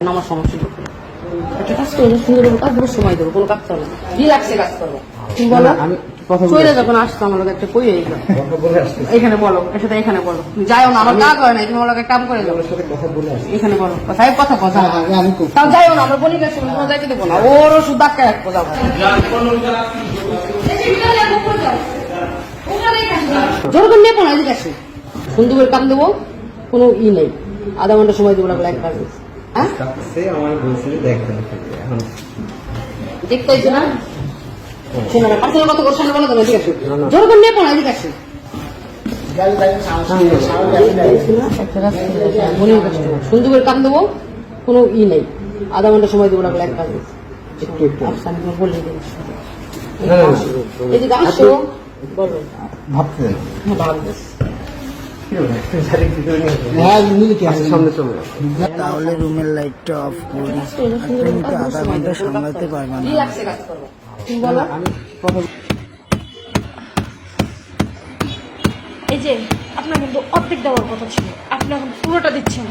আমার সমস্যা একটা কাজ করবো, সুন্দর কাজ দেবো, সময় দেবো, কোনো কাজ করবো, রিল্যাক্সে কাজ করবো। তুমি বলো, চলে যখন আসতো আমার লোক একটা কই এখানে বলো, এর সাথে এখানে বলো, তুমি যাইও না, আমার কাজ হয় না, তুমি আমার লোকের কাম করে যাবো, এখানে বলো, সাহেব কথা কথা তাও যাইও না, আমরা বলি গেছি যাইতে দেবো না, ওর ওষুধ ডাক্তার রাখবো যাবো। যতক্ষণ নেবো না এদিকে আসে, সুন্দর করে কাম দেবো, কোনো নেই, আধা ঘন্টা সময় দেবো লাগলো একটা দেখতে হয়েছে না, শোনো না, পার্সেলের কথা ওর সামনে বলো তো, ঠিক আছে, যতক্ষণ নেবো না এদিকে আসে, সুন্দর করে কাম দেবো, কোনো নেই, আধা ঘন্টা সময় দেবো লাগলো এক কাজে, বলে এদিকে আসো, বলো ভাবতে তাহলে রুমের লাইটটা অফ করি, কিন্তু আধা ঘন্টা সামলাতে পারবো না। এই যে আপনার কিন্তু অর্ধেক দেওয়ার কথা ছিল, আপনি এখন পুরোটা দিচ্ছেন।